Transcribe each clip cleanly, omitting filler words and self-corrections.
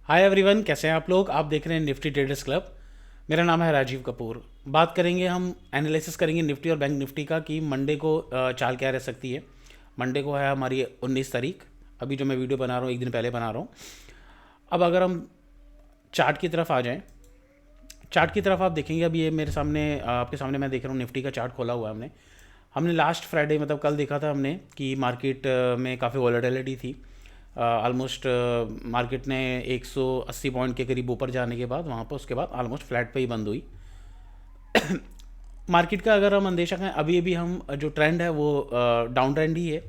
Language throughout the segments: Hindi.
हाय एवरीवन, कैसे हैं आप लोग। आप देख रहे हैं निफ्टी ट्रेडर्स क्लब। मेरा नाम है राजीव कपूर। बात करेंगे, हम एनालिसिस करेंगे निफ्टी और बैंक निफ्टी का कि मंडे को चाल क्या रह सकती है। मंडे को है हमारी 19 तारीख। अभी जो मैं वीडियो बना रहा हूँ एक दिन पहले बना रहा हूँ। अब अगर हम चार्ट की तरफ आ जाएं, चार्ट की तरफ आप देखेंगे, अभी ये मेरे सामने आपके सामने मैं देख रहा हूँ, निफ्टी का चार्ट खोला हुआ है हमने। हमने लास्ट फ्राइडे मतलब कल देखा था हमने कि मार्केट में काफ़ी वॉलेटिलिटी थी। ऑलमोस्ट मार्केट ने 180 पॉइंट के करीब ऊपर जाने के बाद वहाँ पर उसके बाद ऑलमोस्ट फ्लैट पे ही बंद हुई मार्केट का। अगर हम अंदेशा करें, अभी अभी हम जो ट्रेंड है वो डाउन ट्रेंड ही है।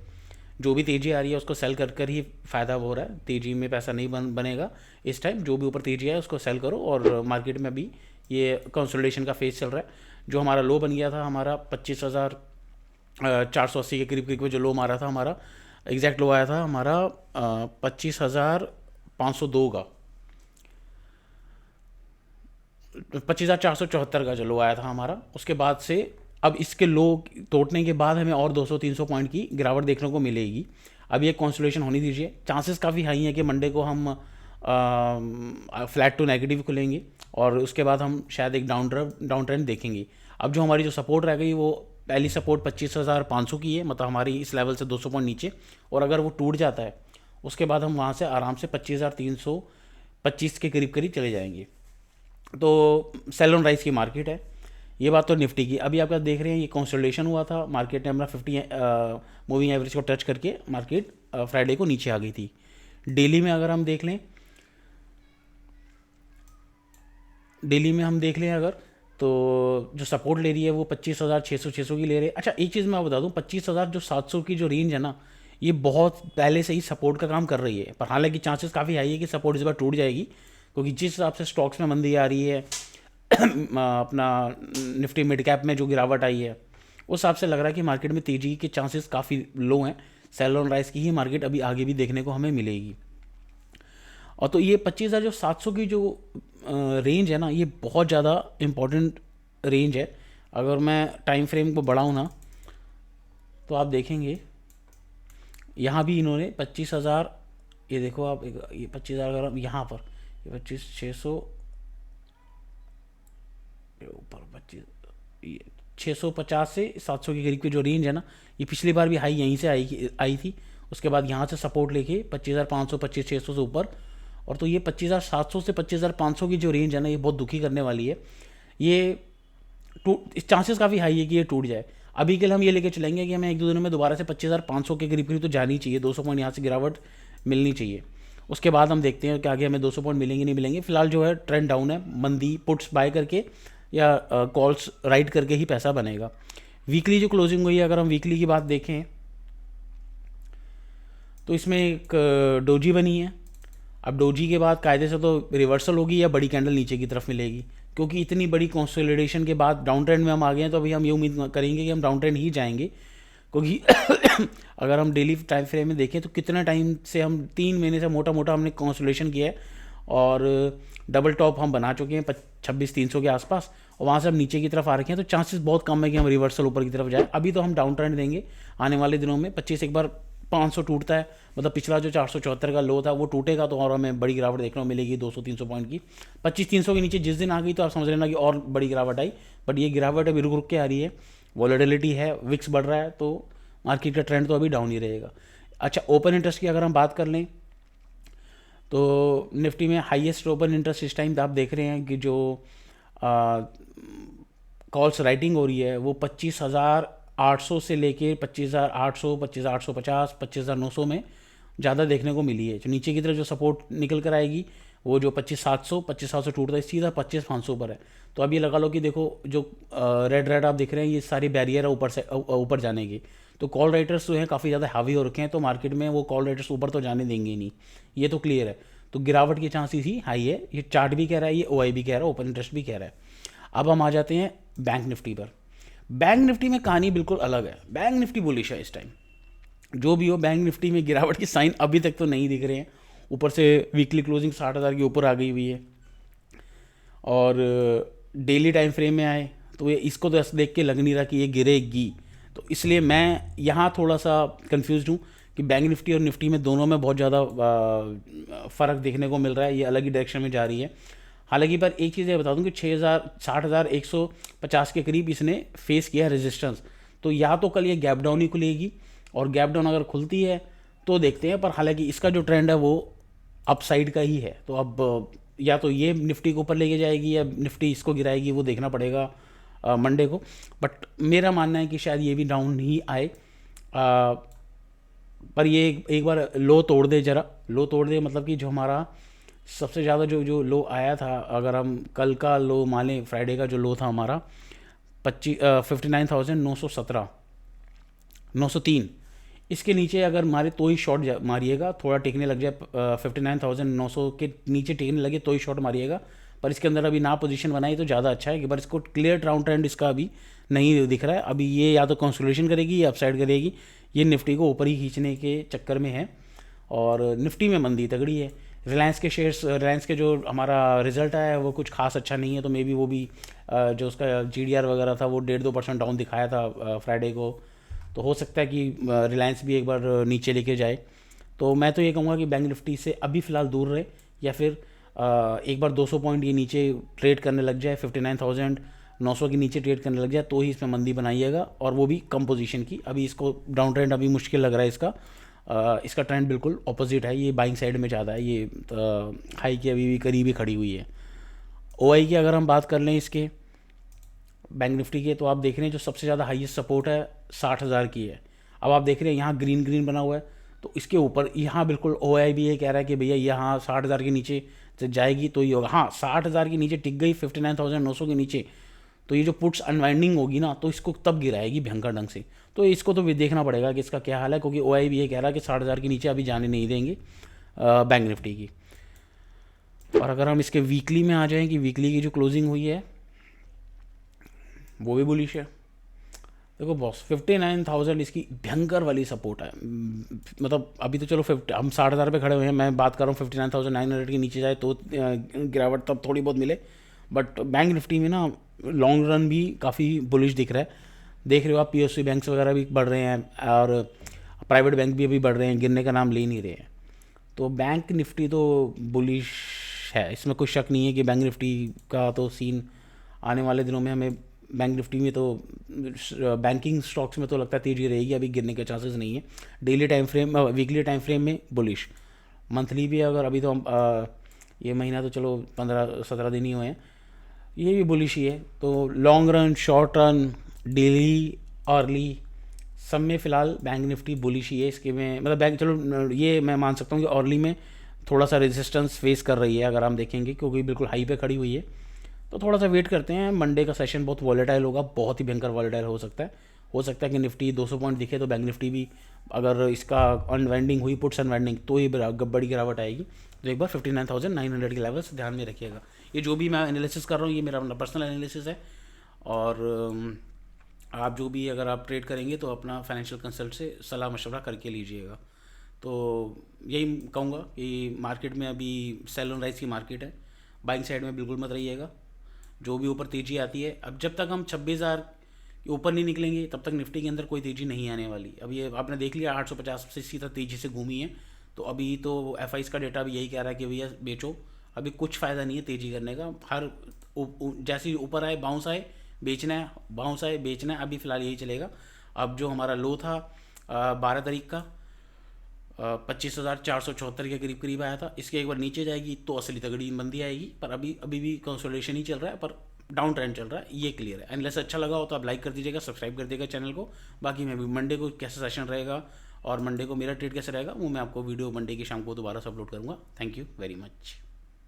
जो भी तेज़ी आ रही है उसको सेल कर कर ही फ़ायदा हो रहा है। तेज़ी में पैसा नहीं बनेगा इस टाइम। जो भी ऊपर तेज़ी है उसको सेल करो। और मार्केट में अभी ये कंसोलिडेशन का फेज चल रहा है। जो हमारा लो बन गया था, हमारा 25,480 के करीब करीब जो लो मारा था हमारा, एग्जैक्ट लो आया था हमारा 25,502 का, 25,474 का जो लो आया था हमारा। उसके बाद से अब इसके लो तोड़ने के बाद हमें और 200-300 पॉइंट की गिरावट देखने को मिलेगी। अब ये कॉन्सोलेशन होनी दीजिए। चांसेस काफ़ी हाई हैं कि मंडे को हम फ्लैट टू नेगेटिव खुलेंगे और उसके बाद हम शायद एक डाउन ट्रेंड देखेंगे। अब जो हमारी जो सपोर्ट रह गई वो पहली सपोर्ट 25,500 की है, मतलब हमारी इस लेवल से 200 पॉइंट नीचे। और अगर वो टूट जाता है उसके बाद हम वहाँ से आराम से 25,325 के करीब करीब चले जाएंगे। तो सेल ऑन राइज की मार्केट है। ये बात तो निफ्टी की। अभी आप देख रहे हैं ये कंसोलिडेशन हुआ था, मार्केट ने अपना 50 मूविंग एवरेज को टच करके मार्केट फ्राइडे को नीचे आ गई थी। डेली में अगर हम देख लें, डेली में हम देख लें अगर, तो जो सपोर्ट ले रही है वो 25,600 की ले रहे हैं। अच्छा, एक चीज़ मैं आपको बता दूं, 25,700 की जो रेंज है ना, ये बहुत पहले से ही सपोर्ट का काम कर रही है। पर हालांकि चांसेस काफ़ी हाई है कि सपोर्ट इस बार टूट जाएगी, क्योंकि जिस हिसाब से स्टॉक्स में मंदी आ रही है अपना निफ्टी मिड कैप में जो गिरावट आई है, उस हिसाब से लग रहा है कि मार्केट में तेज़ी के चांसेस काफ़ी लो हैं। सेल ऑन राइज की ही मार्केट अभी आगे भी देखने को हमें मिलेगी। और तो ये 25,700 की जो रेंज है ना, ये बहुत ज़्यादा इम्पोर्टेंट रेंज है। अगर मैं टाइम फ्रेम को बढ़ाऊँ ना, तो आप देखेंगे यहाँ भी इन्होंने 25,000, ये देखो आप, ये 25,000 अगर हम यहाँ पर, ये 25,600 ऊपर 650 से 700 के करीब की जो रेंज है ना, ये पिछली बार भी हाई यहीं से आई थी। उसके बाद यहाँ से सपोर्ट लेके 25,500 25,600 से ऊपर। और तो ये 25,700 से 25,500 की जो रेंज है ना, ये बहुत दुखी करने वाली है। ये चांसेस काफ़ी हाई है कि ये टूट जाए। अभी के लिए हम ये लेके चलेंगे कि हमें एक दो दिनों में दोबारा से 25,500 के करीब करीब तो जानी चाहिए, 200 पॉइंट यहाँ से गिरावट मिलनी चाहिए। उसके बाद हम देखते हैं कि आगे हमें 200 पॉइंट मिलेंगे नहीं मिलेंगे। फिलहाल जो है ट्रेंड डाउन है, मंदी पुट्स बाय करके या कॉल्स राइट करके ही पैसा बनेगा। वीकली जो क्लोजिंग हुई है, अगर हम वीकली की बात देखें, तो इसमें एक डोजी बनी है। अब डोजी के बाद कायदे से तो रिवर्सल होगी या बड़ी कैंडल नीचे की तरफ मिलेगी, क्योंकि इतनी बड़ी कंसोलिडेशन के बाद डाउन ट्रेंड में हम आ गए हैं। तो अभी हम ये उम्मीद करेंगे कि हम डाउन ट्रेंड ही जाएंगे, क्योंकि अगर हम डेली टाइम फ्रेम में देखें तो कितना टाइम से हम 3 महीने से मोटा मोटा हमने कंसोलिडेशन किया है और डबल टॉप हम बना चुके हैं 26,300 के आसपास, और वहाँ से हम नीचे की तरफ आ रखे हैं। तो चांसेस बहुत कम है कि हम रिवर्सल ऊपर की तरफ जाए। अभी तो हम डाउन ट्रेंड देंगे आने वाले दिनों में। 25 एक बार 500 टूटता है, मतलब पिछला जो 474 का लो था वो टूटेगा, तो और हमें बड़ी गिरावट देखने को मिलेगी 200-300 पॉइंट की। 25,300 के नीचे जिस दिन आ गई तो आप समझ लेना कि और बड़ी गिरावट आई। बट ये गिरावट अभी रुक रुक के आ रही है, वॉलेटिलिटी है, विक्स बढ़ रहा है, तो मार्केट का ट्रेंड तो अभी डाउन ही रहेगा। अच्छा, ओपन इंटरेस्ट की अगर हम बात कर लें, तो निफ्टी में हाईएस्ट ओपन इंटरेस्ट इस टाइम आप देख रहे हैं कि जो कॉल्स राइटिंग हो रही है वो 25,800 से लेके 25,800, 25,850, 25,900 में ज़्यादा देखने को मिली है। जो नीचे की तरफ जो सपोर्ट निकल कर आएगी वो जो 25,700 टूटता है, सीधा 25,500 पर है। तो अब ये लगा लो कि देखो जो रेड रेड आप देख रहे हैं, ये सारी बैरियर है ऊपर से ऊपर जाने की। तो कॉल राइटर्स जो हैं काफ़ी ज़्यादा हावी हो रखे हैं, तो मार्केट में वो कॉल राइटर्स ऊपर तो जाने देंगे ही नहीं, ये तो क्लियर है। तो गिरावट के चांसेस ही हाई है। ये चार्ट भी कह रहा है, ये ओआई भी कह रहा है, ओपन इंटरेस्ट भी कह रहा है। अब हम आ जाते हैं बैंक निफ्टी पर। बैंक निफ्टी में कहानी बिल्कुल अलग है। बैंक निफ्टी बुलिश है इस टाइम। जो भी हो, बैंक निफ्टी में गिरावट के साइन अभी तक तो नहीं दिख रहे हैं। ऊपर से वीकली क्लोजिंग 60,000 के ऊपर आ गई हुई है, और डेली टाइम फ्रेम में आए तो ये इसको तो देख के लग नहीं रहा कि ये गिरेगी। तो इसलिए मैं यहाँ थोड़ा सा कंफ्यूज हूँ कि बैंक निफ्टी और निफ्टी में दोनों में बहुत ज़्यादा फ़र्क देखने को मिल रहा है, ये अलग ही डायरेक्शन में जा रही है। हालांकि पर एक चीज़ ये बता दूं कि 60,150 के करीब इसने फेस किया रेजिस्टेंस, तो या तो कल ये गैप डाउन ही खुलेगी, और गैप डाउन अगर खुलती है तो देखते हैं। पर हालांकि इसका जो ट्रेंड है वो अपसाइड का ही है, तो अब या तो ये निफ्टी को ऊपर लेके जाएगी या निफ्टी इसको गिराएगी, वो देखना पड़ेगा मंडे को। बट मेरा मानना है कि शायद ये भी डाउन ही आए, पर ये एक बार लो तोड़ दे, जरा लो तोड़ दे, मतलब कि जो हमारा सबसे ज़्यादा जो लो आया था, अगर हम कल का लो माने, फ्राइडे का जो लो था हमारा 59,917 903, इसके नीचे अगर मारे तो ही शॉर्ट मारिएगा, थोड़ा टिकने लग जाए 59,900 के नीचे टिकने लगे तो ही शॉर्ट मारिएगा। पर इसके अंदर अभी ना पोजीशन बनाई तो ज़्यादा अच्छा है कि पर इसको क्लियर डाउन ट्रेंड इसका अभी नहीं दिख रहा है। अभी ये या तो कंसोलिडेशन करेगी या अपसाइड करेगी, ये निफ्टी को ऊपर ही खींचने के चक्कर में है। और निफ्टी में मंदी तगड़ी है। रिलायंस के शेयर्स, रिलायंस के जो हमारा रिजल्ट आया है वो कुछ खास अच्छा नहीं है, तो मे बी वो भी जो उसका GDR वगैरह था वो 1.5-2% डाउन दिखाया था फ्राइडे को, तो हो सकता है कि रिलायंस भी एक बार नीचे लेके जाए। तो मैं तो ये कहूँगा कि बैंक निफ्टी से अभी फ़िलहाल दूर रहे, या फिर एक बार 200 पॉइंट ये नीचे ट्रेड करने लग जाए, 59,900 के नीचे ट्रेड करने लग जाए तो ही इसमें मंदी बनाइएगा, और वो भी कम पोजीशन की। अभी इसको डाउन ट्रेंड अभी मुश्किल लग रहा है इसका। इसका ट्रेंड बिल्कुल ऑपोजिट है, ये बाइंग साइड में ज़्यादा है, ये हाई की अभी भी करीब ही खड़ी हुई है। OI की अगर हम बात कर लें इसके बैंक निफ्टी के, तो आप देख रहे हैं जो सबसे ज़्यादा हाईएस्ट सपोर्ट है 60,000 की है। अब आप देख रहे हैं यहाँ ग्रीन ग्रीन बना हुआ है, तो इसके ऊपर यहाँ बिल्कुल OI भी ये कह रहा है कि भैया यहाँ 60,000 के नीचे से जाएगी तो ही होगा। हाँ, 60,000 के नीचे टिक गई 59,900 के नीचे, तो ये जो पुट्स अनवाइंडिंग होगी ना, तो इसको तब गिराएगी भयंकर ढंग से। तो इसको तो भी देखना पड़ेगा कि इसका क्या हाल है, क्योंकि OI भी ये कह रहा है कि 60,000 के नीचे अभी जाने नहीं देंगे बैंक निफ्टी की। और अगर हम इसके वीकली में आ जाएं कि वीकली की जो क्लोजिंग हुई है वो भी बुलिश है। देखो बॉस, 59,000 इसकी भयंकर वाली सपोर्ट है। मतलब अभी तो चलो हम 60,000 पे खड़े हुए हैं, मैं बात कर रहा हूँ 59,900 के नीचे जाए तो गिरावट तब थोड़ी बहुत मिले। बट बैंक निफ्टी में ना लॉन्ग रन भी काफ़ी बुलिश दिख रहा है। देख रहे हो आप, PSU बैंक्स वगैरह भी बढ़ रहे हैं और प्राइवेट बैंक भी अभी बढ़ रहे हैं, गिरने का नाम ले नहीं रहे हैं। तो बैंक निफ्टी तो बुलिश है, इसमें कोई शक नहीं है कि बैंक निफ्टी का तो सीन आने वाले दिनों में हमें, बैंक निफ्टी में तो बैंकिंग स्टॉक्स में तो लगता है तेजी रहेगी, अभी गिरने के चांसेस नहीं है। Daily time frame, weekly time frame में बुलिश, मंथली भी अगर अभी तो हम ये महीना तो चलो 15-17 दिन ही हुए हैं, ये भी बुलिश ही है। तो long run, short run, daily, early, सब में फ़िलहाल बैंक निफ्टी बुलिश ही है। इसके में मतलब बैंक, चलो ये मैं मान सकता हूँ कि अर्ली में थोड़ा सा रेजिस्टेंस फेस कर रही है अगर हम देखेंगे, क्योंकि बिल्कुल हाई पे खड़ी हुई है। तो थोड़ा सा वेट करते हैं, मंडे का सेशन बहुत वॉलेटाइल होगा, बहुत ही भयंकर वॉलेटाइल हो सकता है कि निफ्टी 200 पॉइंट दिखे तो बैंक निफ्टी भी, अगर इसका अनवाइंडिंग हुई, पुट्स अनवाइंडिंग, तो ही बड़ी गिरावट आएगी। तो एक बार 59,900 के लेवल्स ध्यान में रखिएगा। ये जो भी मैं एनालिसिस कर रहा हूँ ये मेरा अपना पर्सनल एनालिसिस है, और आप जो भी अगर आप ट्रेड करेंगे तो अपना फाइनेंशियल कंसल्ट से सलाह मशवरा करके लीजिएगा। तो यही कहूँगा कि मार्केट में अभी सेल ऑन राइज की मार्केट है, बाइंग साइड में बिल्कुल मत रहिएगा। जो भी ऊपर तेज़ी आती है, अब जब तक हम 26,000 के ऊपर नहीं निकलेंगे तब तक निफ्टी के अंदर कोई तेज़ी नहीं आने वाली। अब ये आपने देख लिया 850 से सीधा तेज़ी से घूमी है, तो अभी तो FIs का डेटा भी यही कह रहा है कि भैया बेचो, अभी कुछ फ़ायदा नहीं है तेज़ी करने का। हर जैसे ऊपर आए बाउंस आए बेचना है, बाउंस आए बेचना है, अभी फ़िलहाल यही चलेगा। अब जो हमारा लो था 12 तारीख का 25,474 के करीब करीब आया था, इसके एक बार नीचे जाएगी तो असली तगड़ी मंदी आएगी। पर अभी भी कंसोलिडेशन ही चल रहा है, पर डाउन ट्रेंड चल रहा है, ये क्लियर है। एनालिसिस अच्छा लगा हो तो आप लाइक कर दीजिएगा, सब्सक्राइब कर दीजिएगा चैनल को। बाकी मैं भी मंडे को कैसा सेशन रहेगा और मंडे को मेरा ट्रेड कैसे रहेगा वो मैं आपको वीडियो मंडे की शाम को दोबारा से अपलोड करूँगा। Thank you very much.